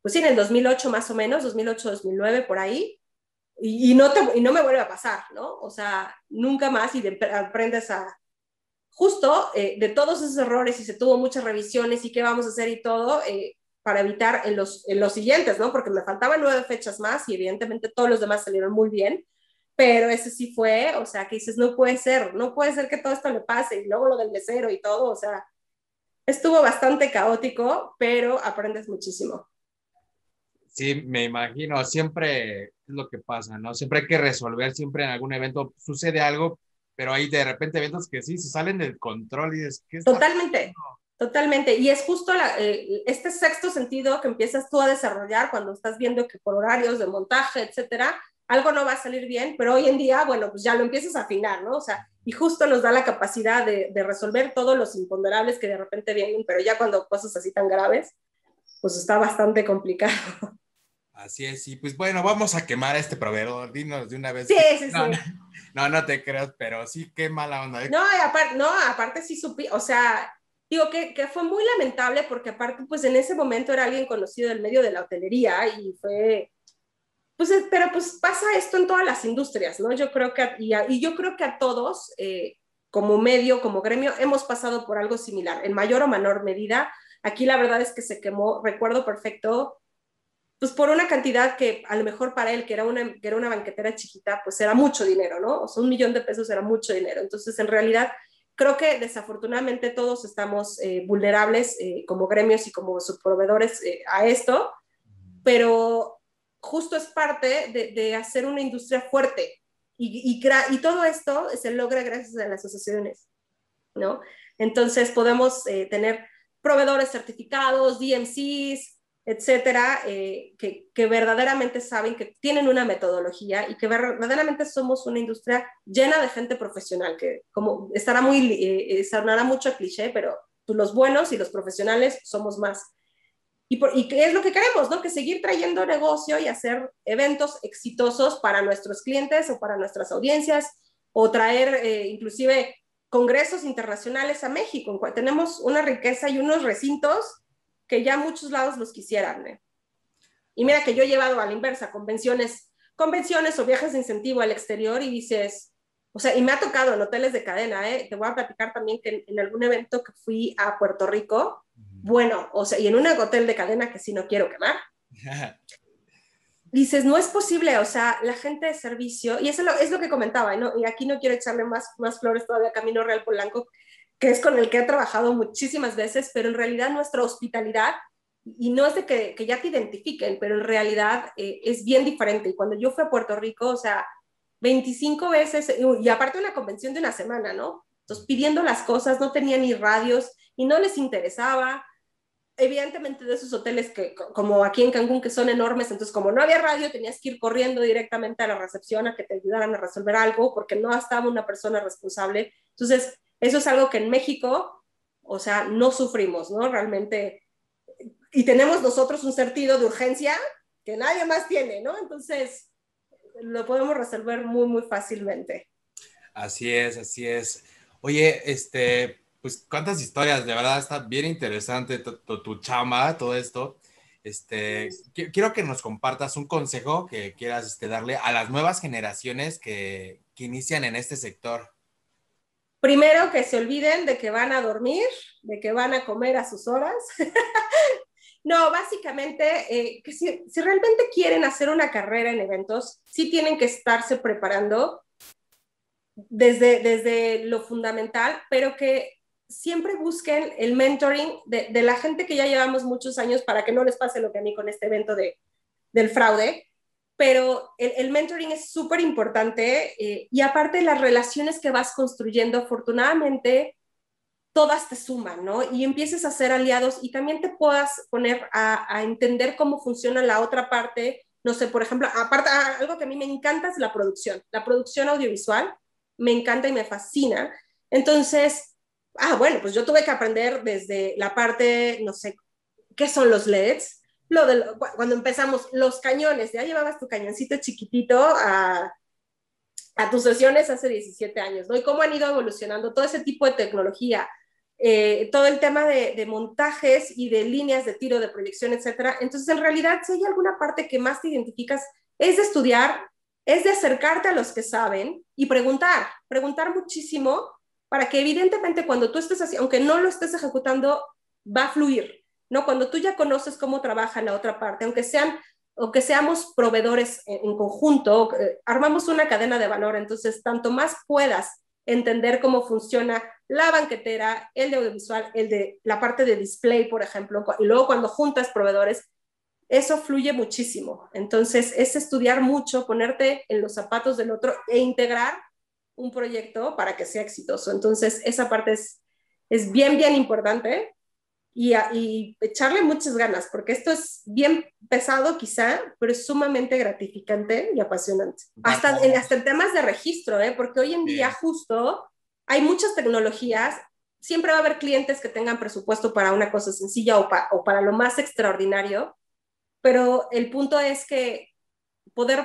pues sí, en el 2008 más o menos, 2008-2009, por ahí. y no me vuelve a pasar, ¿no? O sea, nunca más aprendes a, justo de todos esos errores y se tuvo muchas revisiones y qué vamos a hacer y todo, para evitar en los siguientes, ¿no? Porque me faltaban 9 fechas más y evidentemente todos los demás salieron muy bien, pero ese sí fue, o sea, que dices, no puede ser que todo esto le pase y luego lo del mesero y todo, o sea, estuvo bastante caótico, pero aprendes muchísimo. Sí, me imagino, siempre es lo que pasa, ¿no? Siempre hay que resolver, siempre en algún evento sucede algo, pero hay de repente eventos que sí se salen del control y dices, ¿qué está Totalmente, pasando? totalmente. Y es justo este sexto sentido que empiezas tú a desarrollar cuando estás viendo que por horarios de montaje, etcétera, algo no va a salir bien, pero hoy en día, bueno, pues ya lo empiezas a afinar, ¿no? O sea, y justo nos da la capacidad de resolver todos los imponderables que de repente vienen, pero ya cuando cosas así tan graves, pues está bastante complicado. Así es, sí, pues bueno, vamos a quemar a este proveedor, dinos de una vez Sí, que... sí, No, no, sí. no, no te creas, pero sí, qué mala onda. No, no, aparte sí supe, o sea, digo que fue muy lamentable porque aparte, pues en ese momento era alguien conocido del medio de la hotelería y fue, pues, pero pues pasa esto en todas las industrias, ¿no? Yo creo que, y yo creo que a todos, como medio, como gremio, hemos pasado por algo similar, en mayor o menor medida. Aquí la verdad es que se quemó, recuerdo perfecto, pues por una cantidad que a lo mejor para él, que era una banquetera chiquita, pues era mucho dinero, ¿no? O sea, 1 millón de pesos era mucho dinero. Entonces, en realidad, creo que desafortunadamente todos estamos vulnerables como gremios y como subproveedores a esto, pero justo es parte de hacer una industria fuerte. Y todo esto se logra gracias a las asociaciones, ¿no? Entonces podemos tener proveedores certificados, DMCs, etcétera, que verdaderamente saben que tienen una metodología y que verdaderamente somos una industria llena de gente profesional, que como sonará mucho cliché, pero pues, los buenos y los profesionales somos más. Y qué es lo que queremos, ¿no? Que seguir trayendo negocio y hacer eventos exitosos para nuestros clientes o para nuestras audiencias, o traer inclusive congresos internacionales a México. Tenemos una riqueza y unos recintos que ya muchos lados los quisieran. Y mira que yo he llevado a la inversa convenciones o viajes de incentivo al exterior y dices, o sea, y me ha tocado en hoteles de cadena, ¿eh? Te voy a platicar también que en algún evento que fui a Puerto Rico, bueno, o sea, y en un hotel de cadena que sí no quiero quemar, dices, no es posible, o sea, la gente de servicio, y eso es lo que comentaba, ¿no? Y aquí no quiero echarle más flores todavía a Camino Real Polanco, que es con el que he trabajado muchísimas veces, pero en realidad nuestra hospitalidad, y no es de que ya te identifiquen, pero en realidad es bien diferente. Y cuando yo fui a Puerto Rico, o sea, 25 veces, y aparte una convención de una semana, ¿no? Entonces pidiendo las cosas, no tenía ni radios y no les interesaba, evidentemente de esos hoteles que, como aquí en Cancún, que son enormes, entonces como no había radio, tenías que ir corriendo directamente a la recepción a que te ayudaran a resolver algo, porque no estaba una persona responsable. Entonces, eso es algo que en México, o sea, no sufrimos, ¿no? Realmente, y tenemos nosotros un sentido de urgencia que nadie más tiene, ¿no? Entonces, lo podemos resolver muy fácilmente. Así es, así es. Oye, pues cuántas historias, de verdad está bien interesante tu chamba, todo esto. Quiero que nos compartas un consejo que quieras darle a las nuevas generaciones que inician en este sector. Primero, que se olviden de que van a dormir, de que van a comer a sus horas. No, básicamente, que si realmente quieren hacer una carrera en eventos, sí tienen que estarse preparando desde lo fundamental, pero que siempre busquen el mentoring de la gente que ya llevamos muchos años para que no les pase lo que a mí con este evento del fraude. Pero el mentoring es súper importante y aparte las relaciones que vas construyendo, afortunadamente, todas te suman, ¿no? Y empieces a ser aliados y también te puedas poner a entender cómo funciona la otra parte. No sé, por ejemplo, aparte, algo que a mí me encanta es la producción audiovisual, me encanta y me fascina. Entonces, bueno, pues yo tuve que aprender desde la parte, no sé, qué son los LEDs, cuando empezamos, los cañones, ya llevabas tu cañoncito chiquitito a tus sesiones hace 17 años, ¿no? Y cómo han ido evolucionando todo ese tipo de tecnología, todo el tema de montajes y de líneas de tiro, de proyección, etcétera. Entonces, en realidad, si hay alguna parte que más te identificas, es de estudiar es de acercarte a los que saben y preguntar muchísimo para que evidentemente cuando tú estés así, aunque no lo estés ejecutando, va a fluir, ¿no? Cuando tú ya conoces cómo trabaja la otra parte, aunque seamos proveedores en conjunto, armamos una cadena de valor, entonces tanto más puedas entender cómo funciona la banquetera, el de audiovisual, el de la parte de display, por ejemplo, y luego cuando juntas proveedores, eso fluye muchísimo. Entonces, es estudiar mucho, ponerte en los zapatos del otro e integrar un proyecto para que sea exitoso. Entonces, esa parte es bien, bien importante y echarle muchas ganas, porque esto es bien pesado quizá, pero es sumamente gratificante y apasionante. Hasta en temas de registro, porque hoy en día justo hay muchas tecnologías, siempre va a haber clientes que tengan presupuesto para una cosa sencilla o para lo más extraordinario, pero el punto es que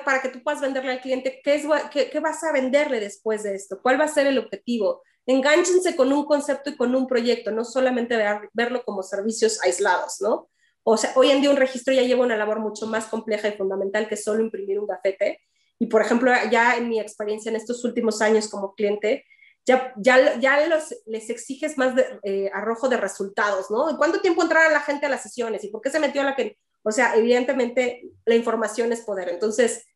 para que tú puedas venderle al cliente, ¿qué vas a venderle después de esto? ¿Cuál va a ser el objetivo? Engánchense con un concepto y con un proyecto, no solamente verlo como servicios aislados, ¿no? O sea, hoy en día un registro ya lleva una labor mucho más compleja y fundamental que solo imprimir un gafete. Y, por ejemplo, ya en mi experiencia en estos últimos años como cliente, les exiges más arrojo de resultados, ¿no? ¿Cuánto tiempo entrará la gente a las sesiones? ¿Y por qué se metió a la que...? O sea, evidentemente la información es poder. Entonces,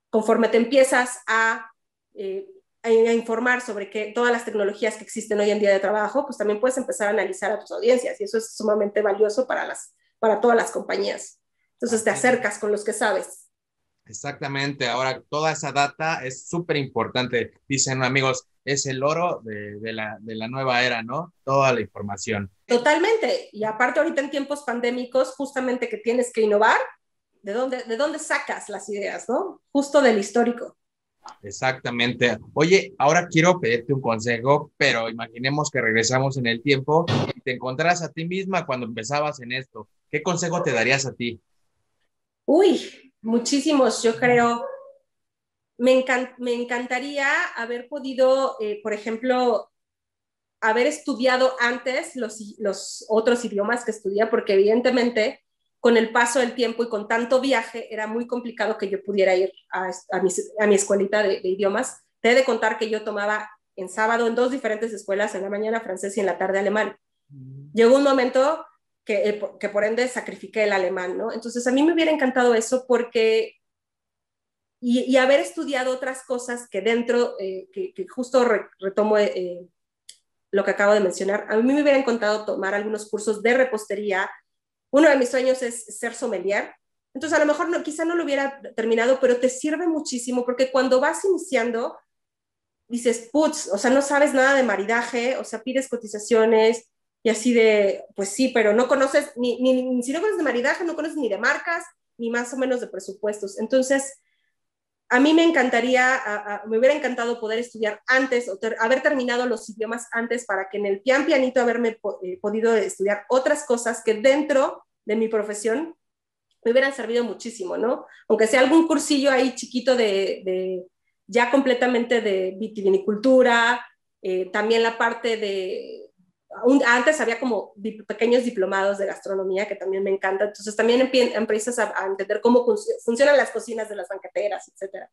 conforme te empiezas a informar sobre todas las tecnologías que existen hoy en día de trabajo, pues también puedes empezar a analizar a tus audiencias y eso es sumamente valioso para todas las compañías. Entonces te acercas con los que sabes. Exactamente. Ahora, toda esa data es súper importante. Dicen amigos, es el oro de la nueva era, ¿no? Toda la información. Totalmente. Y aparte ahorita en tiempos pandémicos, justamente que tienes que innovar, ¿de dónde sacas las ideas, no? Justo del histórico. Exactamente. Oye, ahora quiero pedirte un consejo, pero imaginemos que regresamos en el tiempo y te encontraras a ti misma cuando empezabas en esto. ¿Qué consejo te darías a ti? Uy, muchísimos, yo creo. Me encantaría haber podido, por ejemplo, haber estudiado antes los otros idiomas que estudié, porque evidentemente con el paso del tiempo y con tanto viaje era muy complicado que yo pudiera ir a mi escuelita de idiomas. Te he de contar que yo tomaba en sábado en 2 diferentes escuelas, en la mañana francés y en la tarde alemán. Llegó un momento que por ende sacrifiqué el alemán, ¿no? Entonces a mí me hubiera encantado eso porque y haber estudiado otras cosas que dentro, que justo retomo lo que acabo de mencionar, a mí me hubiera encantado tomar algunos cursos de repostería. Uno de mis sueños es ser sommelier. Entonces, a lo mejor quizá no lo hubiera terminado, pero te sirve muchísimo porque cuando vas iniciando, dices, putz, o sea, no sabes nada de maridaje, o sea, pides cotizaciones y así de, pues sí, pero no conoces, si no conoces de maridaje, no conoces ni de marcas, ni más o menos de presupuestos. Entonces, a mí me hubiera encantado poder estudiar antes o haber terminado los idiomas antes para que en el pianito haberme podido estudiar otras cosas que dentro de mi profesión me hubieran servido muchísimo, ¿no? Aunque sea algún cursillo ahí chiquito ya completamente de vitivinicultura, también la parte antes había como pequeños diplomados de gastronomía que también me encanta, entonces también empiezas a entender cómo funcionan las cocinas de las banqueteras, etcétera.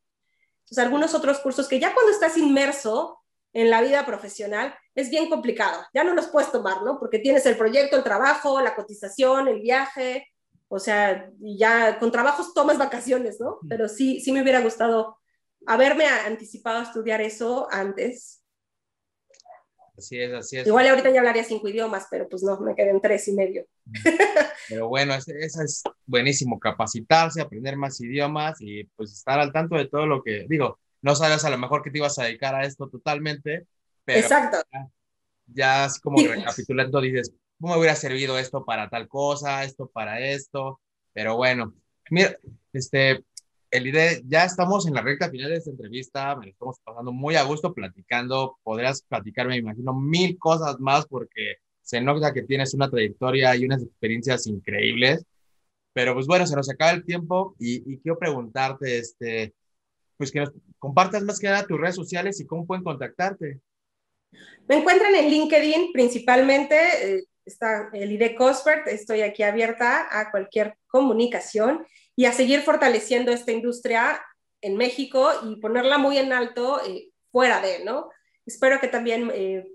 Entonces algunos otros cursos que ya cuando estás inmerso en la vida profesional es bien complicado, ya no los puedes tomar, ¿no? Porque tienes el proyecto, el trabajo, la cotización, el viaje, o sea, ya con trabajos tomas vacaciones, ¿no? Pero sí me hubiera gustado haberme anticipado a estudiar eso antes. Así es, así es. Igual ahorita ya hablaría 5 idiomas, pero pues no, me quedé en 3 y medio. Pero bueno, eso es buenísimo, capacitarse, aprender más idiomas y pues estar al tanto de todo lo que, digo, no sabes a lo mejor que te ibas a dedicar a esto totalmente, pero Exacto. ya así como recapitulando dices, ¿cómo me hubiera servido esto para tal cosa, esto para esto? Pero bueno, mira, Elide, ya estamos en la recta final de esta entrevista, me lo estamos pasando muy a gusto platicando, podrás platicarme, me imagino, mil cosas más porque se nota que tienes una trayectoria y unas experiencias increíbles, pero pues bueno, se nos acaba el tiempo y quiero preguntarte, pues que nos compartas más que nada tus redes sociales y cómo pueden contactarte. Me encuentran en LinkedIn principalmente, está Elide Cosbert, estoy aquí abierta a cualquier comunicación y a seguir fortaleciendo esta industria en México y ponerla muy en alto fuera de, ¿no? Espero que también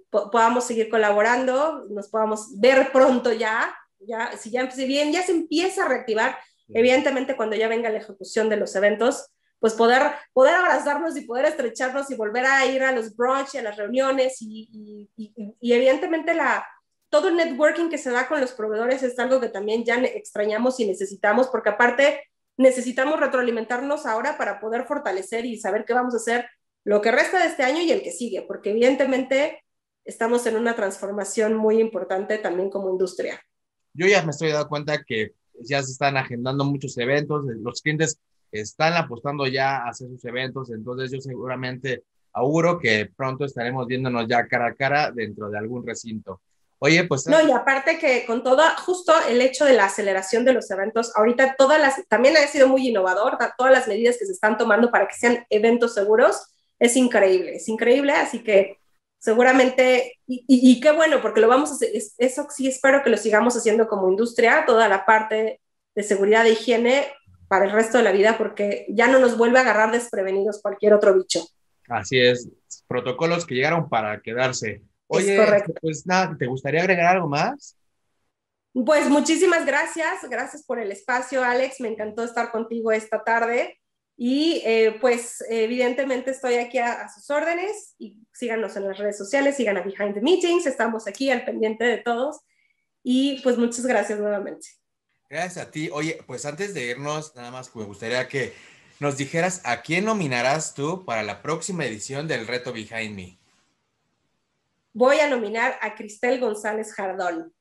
podamos seguir colaborando, nos podamos ver pronto si bien ya se empieza a reactivar, evidentemente cuando ya venga la ejecución de los eventos, pues poder abrazarnos y poder estrecharnos y volver a ir a los brunch, a las reuniones y evidentemente todo el networking que se da con los proveedores es algo que también ya extrañamos y necesitamos, porque aparte necesitamos retroalimentarnos ahora para poder fortalecer y saber qué vamos a hacer lo que resta de este año y el que sigue, porque evidentemente estamos en una transformación muy importante también como industria. Yo ya me estoy dando cuenta que ya se están agendando muchos eventos, los clientes están apostando ya a hacer sus eventos, entonces yo seguramente auguro que pronto estaremos viéndonos ya cara a cara dentro de algún recinto. Oye, pues... No, y aparte que con todo, justo el hecho de la aceleración de los eventos, ahorita también ha sido muy innovador, todas las medidas que se están tomando para que sean eventos seguros, es increíble, así que seguramente, y qué bueno, porque lo vamos a hacer, eso sí espero que lo sigamos haciendo como industria, toda la parte de seguridad e higiene para el resto de la vida, porque ya no nos vuelve a agarrar desprevenidos cualquier otro bicho. Así es, protocolos que llegaron para quedarse. Oye, pues nada, ¿te gustaría agregar algo más? Pues muchísimas gracias por el espacio, Alex, me encantó estar contigo esta tarde y pues evidentemente estoy aquí a sus órdenes y síganos en las redes sociales, sigan a Behind the Meetings, estamos aquí al pendiente de todos y pues muchas gracias nuevamente. Gracias a ti. Oye, pues antes de irnos, nada más me gustaría que nos dijeras a quién nominarás tú para la próxima edición del Reto Behind Me. Voy a nominar a Cristel González Jardón.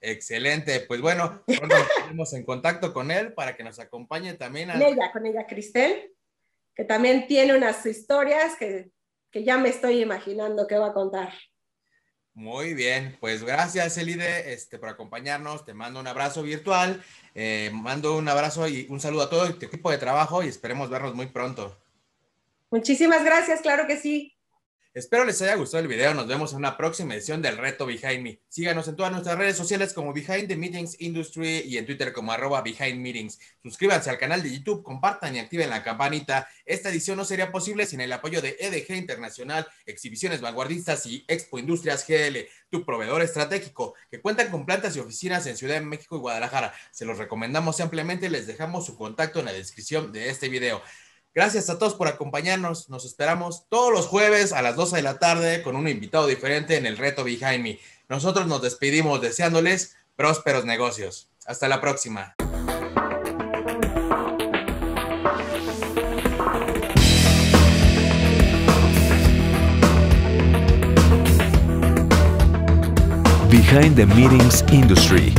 Excelente, pues bueno, pronto nos ponemos en contacto con él para que nos acompañe también. Con ella, Cristel, que también tiene unas historias que ya me estoy imaginando que va a contar. Muy bien, pues gracias Elide por acompañarnos, te mando un abrazo virtual, mando un abrazo y un saludo a todo tu equipo de trabajo y esperemos vernos muy pronto. Muchísimas gracias, claro que sí. Espero les haya gustado el video, nos vemos en una próxima edición del Reto Behind Me. Síganos en todas nuestras redes sociales como Behind the Meetings Industry y en Twitter como @BehindMeetings. Suscríbanse al canal de YouTube, compartan y activen la campanita. Esta edición no sería posible sin el apoyo de EDG Internacional, Exhibiciones Vanguardistas y Expo Industrias GL, tu proveedor estratégico, que cuentan con plantas y oficinas en Ciudad de México y Guadalajara. Se los recomendamos ampliamente y les dejamos su contacto en la descripción de este video. Gracias a todos por acompañarnos. Nos esperamos todos los jueves a las 12 de la tarde con un invitado diferente en el Reto Behind Me. Nosotros nos despedimos deseándoles prósperos negocios. Hasta la próxima. Behind the Meetings Industry.